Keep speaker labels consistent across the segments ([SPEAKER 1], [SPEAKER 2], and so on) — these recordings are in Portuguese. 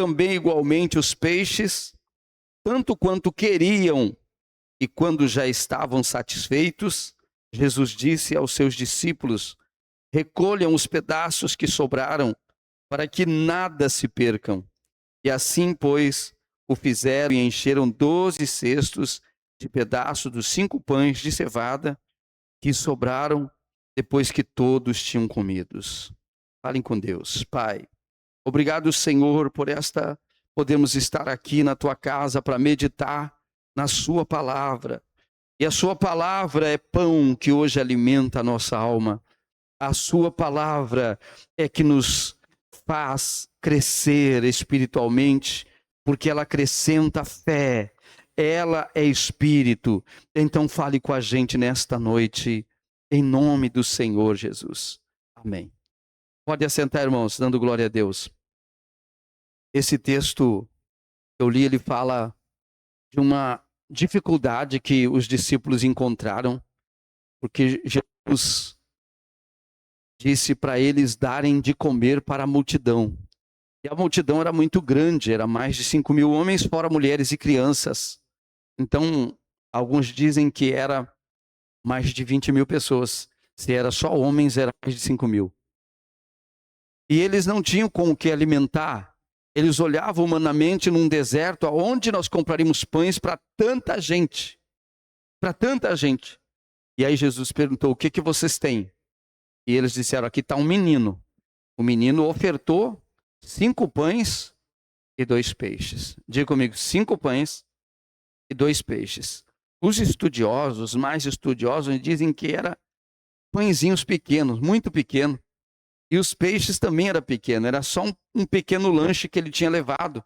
[SPEAKER 1] também igualmente os peixes, tanto quanto queriam. E quando já estavam satisfeitos, Jesus disse aos seus discípulos: recolham os pedaços que sobraram, para que nada se percam. E assim, pois, o fizeram e encheram 12 cestos de pedaços dos 5 pães de cevada que sobraram depois que todos tinham comidos. Falem com Deus. Pai, obrigado, Senhor, por podemos estar aqui na tua casa para meditar na sua palavra. E a sua palavra é pão que hoje alimenta a nossa alma. A sua palavra é que nos faz crescer espiritualmente, porque ela acrescenta fé. Ela é espírito. Então fale com a gente nesta noite, em nome do Senhor Jesus. Amém. Pode assentar, irmãos, dando glória a Deus. Esse texto que eu li, ele fala de uma dificuldade que os discípulos encontraram, porque Jesus disse para eles darem de comer para a multidão. E a multidão era muito grande, era mais de 5.000 homens, fora mulheres e crianças. Então, alguns dizem que era mais de 20.000 pessoas. Se era só homens, era mais de 5.000. E eles não tinham com o que alimentar. Eles olhavam humanamente num deserto, aonde nós compraríamos pães para tanta gente. Para tanta gente. E aí Jesus perguntou, o que vocês têm? E eles disseram, aqui está um menino. O menino ofertou 5 pães e 2 peixes. Diga comigo, 5 pães e 2 peixes. Os estudiosos, mais estudiosos, dizem que eram pãezinhos pequenos, muito pequenos. E os peixes também eram pequenos, era só um pequeno lanche que ele tinha levado.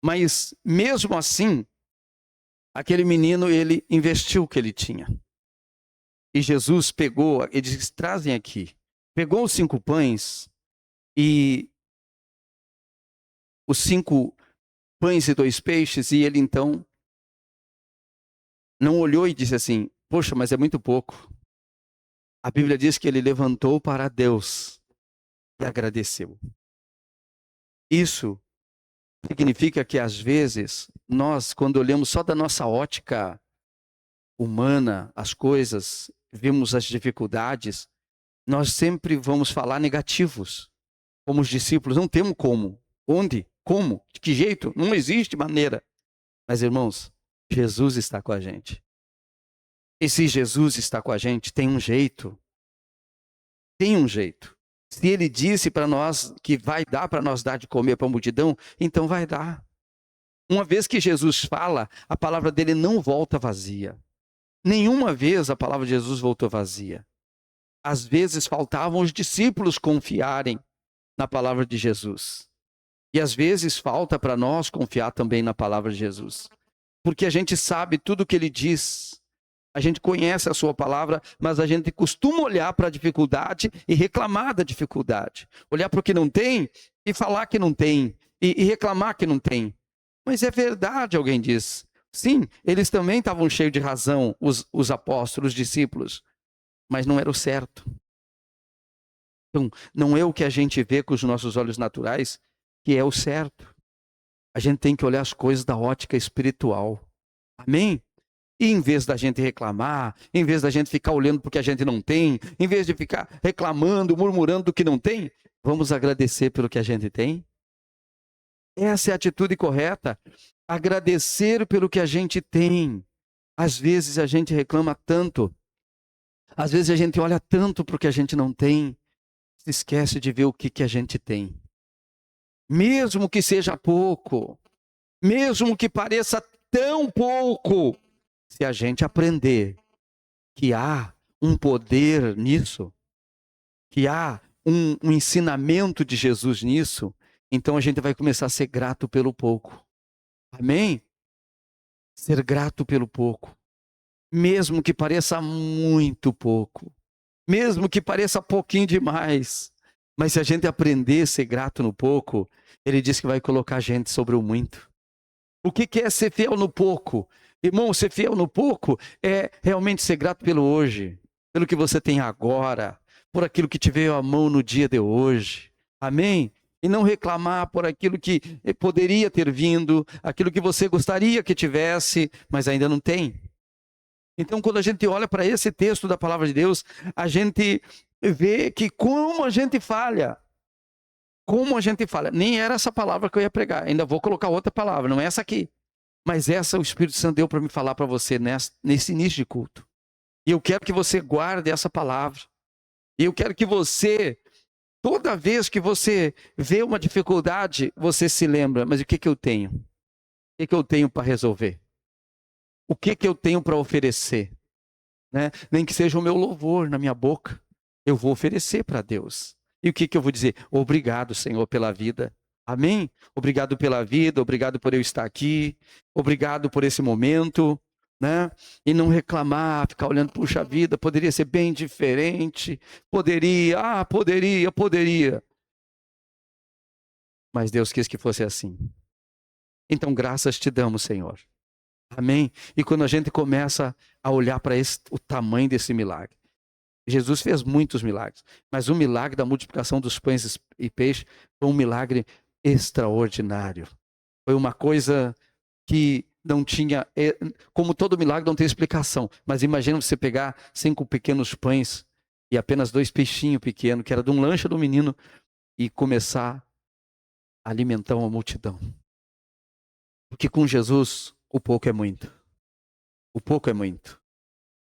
[SPEAKER 1] Mas mesmo assim, aquele menino, ele investiu o que ele tinha. E Jesus pegou, ele disse, trazem aqui. Pegou os 5 pães e os 5 pães e 2 peixes, e ele então não olhou e disse assim, poxa, mas é muito pouco. A Bíblia diz que ele levantou para Deus e agradeceu. Isso significa que às vezes, nós, quando olhamos só da nossa ótica humana, as coisas, vemos as dificuldades, nós sempre vamos falar negativos. Como os discípulos, não temos como. Onde? Como? De que jeito? Não existe maneira. Mas, irmãos, Jesus está com a gente. E se Jesus está com a gente, tem um jeito. Tem um jeito. Se ele disse para nós que vai dar para nós dar de comer para a multidão, então vai dar. Uma vez que Jesus fala, a palavra dele não volta vazia. Nenhuma vez a palavra de Jesus voltou vazia. Às vezes faltavam os discípulos confiarem na palavra de Jesus. E às vezes falta para nós confiar também na palavra de Jesus. Porque a gente sabe tudo o que ele diz. A gente conhece a sua palavra, mas a gente costuma olhar para a dificuldade e reclamar da dificuldade. Olhar para o que não tem e falar que não tem. E reclamar que não tem. Mas é verdade, alguém diz. Sim, eles também estavam cheios de razão, os apóstolos, os discípulos. Mas não era o certo. Então, não é o que a gente vê com os nossos olhos naturais que é o certo. A gente tem que olhar as coisas da ótica espiritual. Amém? E em vez da gente reclamar, em vez da gente ficar olhando porque a gente não tem, em vez de ficar reclamando, murmurando do que não tem, vamos agradecer pelo que a gente tem? Essa é a atitude correta. Agradecer pelo que a gente tem. Às vezes a gente reclama tanto. Às vezes a gente olha tanto para o que a gente não tem. Se esquece de ver o que a gente tem. Mesmo que seja pouco. Mesmo que pareça tão pouco. Se a gente aprender que há um poder nisso, que há um ensinamento de Jesus nisso, então a gente vai começar a ser grato pelo pouco. Amém? Ser grato pelo pouco. Mesmo que pareça muito pouco. Mesmo que pareça pouquinho demais. Mas se a gente aprender a ser grato no pouco, ele diz que vai colocar a gente sobre o muito. O que é ser fiel no pouco? Irmão, ser fiel no pouco é realmente ser grato pelo hoje, pelo que você tem agora, por aquilo que te veio à mão no dia de hoje. Amém? E não reclamar por aquilo que poderia ter vindo, aquilo que você gostaria que tivesse, mas ainda não tem. Então, quando a gente olha para esse texto da palavra de Deus, a gente vê que como a gente falha. Como a gente falha. Nem era essa palavra que eu ia pregar. Ainda vou colocar outra palavra, não é essa aqui. Mas essa o Espírito Santo deu para me falar para você nesse início de culto. E eu quero que você guarde essa palavra. E eu quero que você, toda vez que você vê uma dificuldade, você se lembra, mas o que eu tenho? O que eu tenho para resolver? O que eu tenho para oferecer? Né? Nem que seja o meu louvor na minha boca, eu vou oferecer para Deus. E o que eu vou dizer? Obrigado, Senhor, pela vida. Amém? Obrigado pela vida, obrigado por eu estar aqui, obrigado por esse momento, né? E não reclamar, ficar olhando, puxa vida, poderia ser bem diferente, poderia. Mas Deus quis que fosse assim. Então, graças te damos, Senhor. Amém? E quando a gente começa a olhar para o tamanho desse milagre, Jesus fez muitos milagres, mas o milagre da multiplicação dos pães e peixes foi um milagre extraordinário. Foi uma coisa que não tinha, como todo milagre não tem explicação, mas imagina você pegar 5 pequenos pães e apenas 2 peixinhos pequenos, que era de um lanche do menino, e começar a alimentar uma multidão. Porque com Jesus, o pouco é muito. O pouco é muito.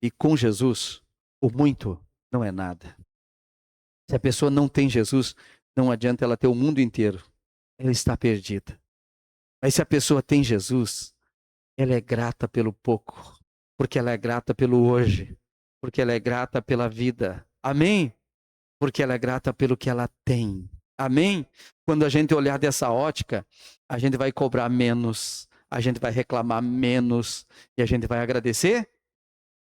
[SPEAKER 1] E com Jesus, o muito não é nada. Se a pessoa não tem Jesus, não adianta ela ter o mundo inteiro. Ela está perdida. Mas se a pessoa tem Jesus, ela é grata pelo pouco. Porque ela é grata pelo hoje. Porque ela é grata pela vida. Amém? Porque ela é grata pelo que ela tem. Amém? Quando a gente olhar dessa ótica, a gente vai cobrar menos. A gente vai reclamar menos. E a gente vai agradecer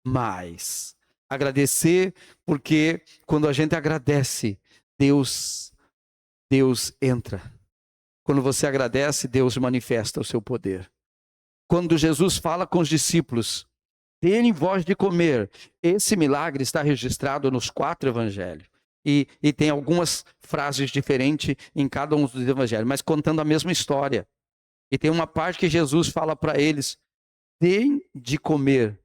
[SPEAKER 1] mais. Agradecer porque quando a gente agradece, Deus entra. Quando você agradece, Deus manifesta o seu poder. Quando Jesus fala com os discípulos, dêem voz de comer. Esse milagre está registrado nos 4 evangelhos. E tem algumas frases diferentes em cada um dos evangelhos, mas contando a mesma história. E tem uma parte que Jesus fala para eles, deem de comer.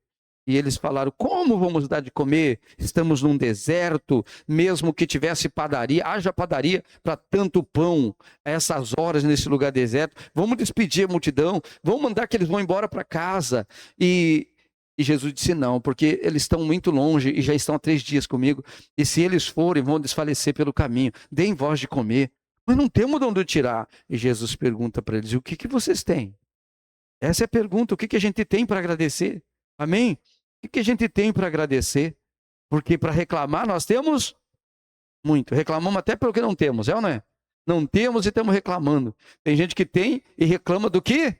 [SPEAKER 1] E eles falaram, como vamos dar de comer? Estamos num deserto, mesmo que tivesse padaria, haja padaria para tanto pão, a essas horas nesse lugar deserto. Vamos despedir a multidão, vamos mandar que eles vão embora para casa. E Jesus disse não, porque eles estão muito longe e já estão há 3 dias comigo. E se eles forem, vão desfalecer pelo caminho. Deem voz de comer. Mas não temos de onde tirar. E Jesus pergunta para eles, o que vocês têm? Essa é a pergunta, o que a gente tem para agradecer? Amém? O que a gente tem para agradecer? Porque para reclamar nós temos muito. Reclamamos até pelo que não temos, é ou não é? Não temos e estamos reclamando. Tem gente que tem e reclama do que?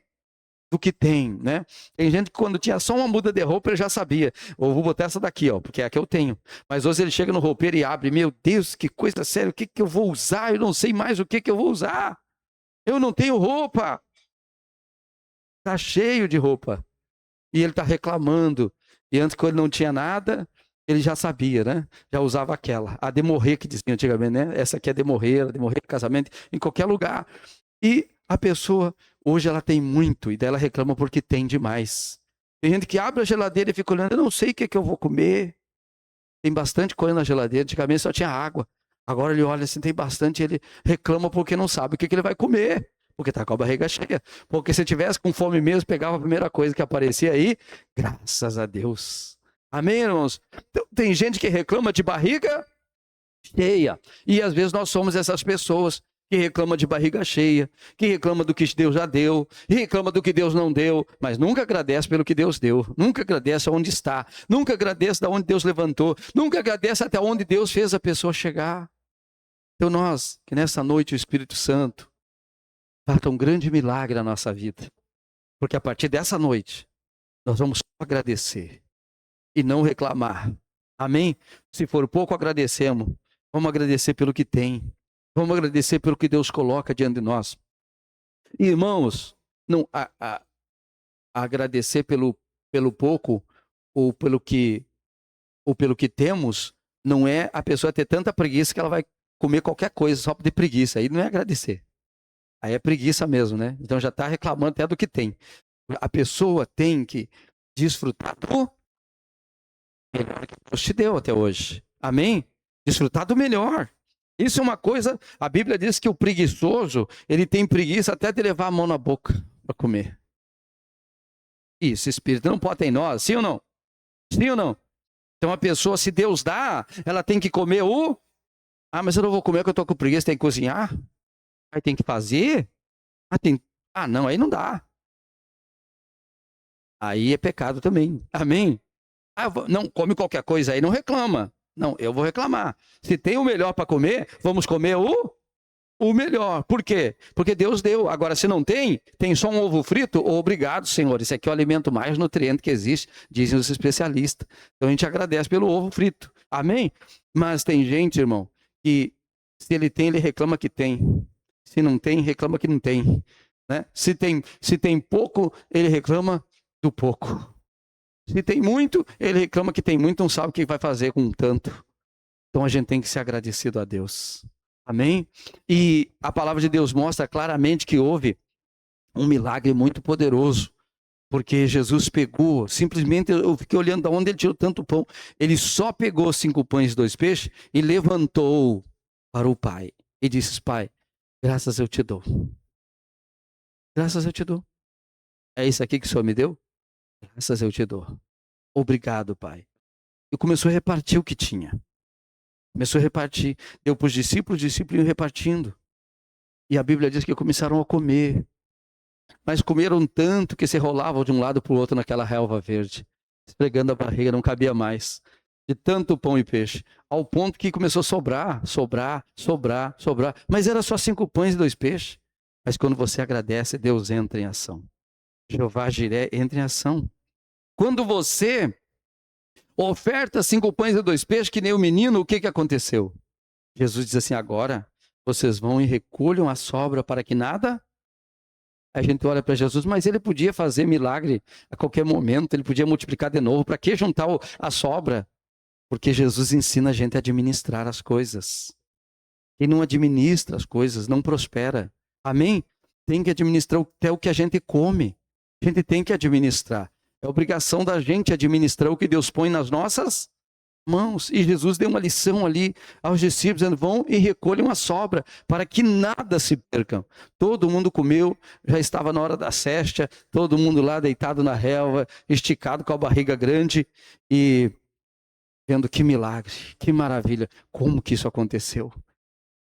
[SPEAKER 1] Do que tem, né? Tem gente que quando tinha só uma muda de roupa ele já sabia. Ou vou botar essa daqui, ó, porque é a que eu tenho. Mas hoje ele chega no roupeiro e abre. Meu Deus, que coisa séria, o que eu vou usar? Eu não sei mais o que eu vou usar. Eu não tenho roupa. Está cheio de roupa. E ele está reclamando. E antes, quando não tinha nada, ele já sabia, né? Já usava aquela. A de morrer, que dizia antigamente, né? Essa aqui é de morrer casamento, em qualquer lugar. E a pessoa, hoje ela tem muito, e daí ela reclama porque tem demais. Tem gente que abre a geladeira e fica olhando, eu não sei o que eu vou comer. Tem bastante coisa na geladeira, antigamente só tinha água. Agora ele olha assim, tem bastante, ele reclama porque não sabe o que ele vai comer. Porque está com a barriga cheia. Porque se tivesse com fome mesmo, pegava a primeira coisa que aparecia aí, graças a Deus. Amém, irmãos? Então, tem gente que reclama de barriga cheia. E às vezes nós somos essas pessoas que reclamam de barriga cheia, que reclamam do que Deus já deu, e reclamam do que Deus não deu, mas nunca agradece pelo que Deus deu, nunca agradece aonde está, nunca agradece de onde Deus levantou, nunca agradece até onde Deus fez a pessoa chegar. Então nós, que nessa noite o Espírito Santo faça um grande milagre na nossa vida, porque a partir dessa noite nós vamos agradecer e não reclamar. Amém? Se for pouco, agradecemos. Vamos agradecer pelo que tem. Vamos agradecer pelo que Deus coloca diante de nós. Irmãos, não agradecer pelo pouco ou pelo que temos, não é a pessoa ter tanta preguiça que ela vai comer qualquer coisa só de preguiça. Aí não é agradecer. Aí é preguiça mesmo, né? Então já está reclamando até do que tem. A pessoa tem que desfrutar do melhor que Deus te deu até hoje. Amém? Desfrutar do melhor. Isso é uma coisa, a Bíblia diz que o preguiçoso, ele tem preguiça até de levar a mão na boca para comer. Isso, espírito não pode ter em nós, sim ou não? Sim ou não? Então a pessoa, se Deus dá, ela tem que comer o... Ah, mas eu não vou comer porque eu estou com preguiça, tem que cozinhar? Aí tem que fazer? Não, aí não dá. Aí é pecado também. Amém? Não, come qualquer coisa aí, não reclama. Não, eu vou reclamar. Se tem o melhor para comer, vamos comer o melhor. Por quê? Porque Deus deu. Agora, se não tem, tem só um ovo frito, obrigado, Senhor. Esse aqui é o alimento mais nutriente que existe, dizem os especialistas. Então a gente agradece pelo ovo frito. Amém? Mas tem gente, irmão, que se ele tem, ele reclama que tem. Se não tem, reclama que não tem. Né? Se tem pouco, ele reclama do pouco. Se tem muito, ele reclama que tem muito, não sabe o que vai fazer com tanto. Então a gente tem que ser agradecido a Deus. Amém? E a palavra de Deus mostra claramente que houve um milagre muito poderoso. Porque Jesus pegou, simplesmente eu fiquei olhando de onde ele tirou tanto pão. Ele só pegou 5 pães e 2 peixes e levantou para o Pai. E disse: Pai, graças eu te dou. Graças eu te dou. É isso aqui que o Senhor me deu? Graças eu te dou. Obrigado, Pai. E começou a repartir o que tinha. Começou a repartir. Deu para os discípulos iam repartindo. E a Bíblia diz que começaram a comer. Mas comeram tanto que se rolavam de um lado para o outro naquela relva verde. Esfregando a barriga, não cabia mais. De tanto pão e peixe. Ao ponto que começou a sobrar. Mas era só 5 pães e 2 peixes. Mas quando você agradece, Deus entra em ação. Jeová Jiré entra em ação. Quando você oferta 5 pães e 2 peixes, que nem o menino, o que aconteceu? Jesus diz assim: agora vocês vão e recolham a sobra para que nada... A gente olha para Jesus, mas ele podia fazer milagre a qualquer momento, ele podia multiplicar de novo. Para que juntar a sobra? Porque Jesus ensina a gente a administrar as coisas. Quem não administra as coisas não prospera. Amém? Tem que administrar até o que a gente come. A gente tem que administrar. É obrigação da gente administrar o que Deus põe nas nossas mãos. E Jesus deu uma lição ali aos discípulos, dizendo: vão e recolham a sobra, para que nada se percam. Todo mundo comeu, já estava na hora da cesta, todo mundo lá deitado na relva, esticado com a barriga grande e vendo que milagre, que maravilha, como que isso aconteceu.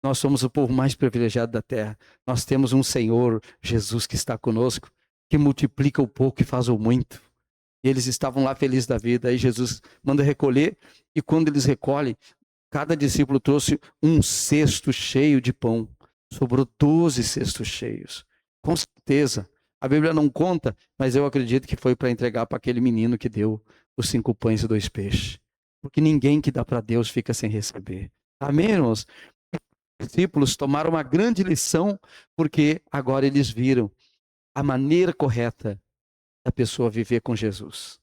[SPEAKER 1] Nós somos o povo mais privilegiado da terra. Nós temos um Senhor, Jesus, que está conosco, que multiplica o pouco e faz o muito. E eles estavam lá felizes da vida. Aí Jesus manda recolher, e quando eles recolhem, cada discípulo trouxe um cesto cheio de pão. Sobrou 12 cestos cheios. Com certeza. A Bíblia não conta, mas eu acredito que foi para entregar para aquele menino que deu os 5 pães e 2 peixes. Porque ninguém que dá para Deus fica sem receber. Amém, irmãos? Os discípulos tomaram uma grande lição, porque agora eles viram a maneira correta da pessoa viver com Jesus.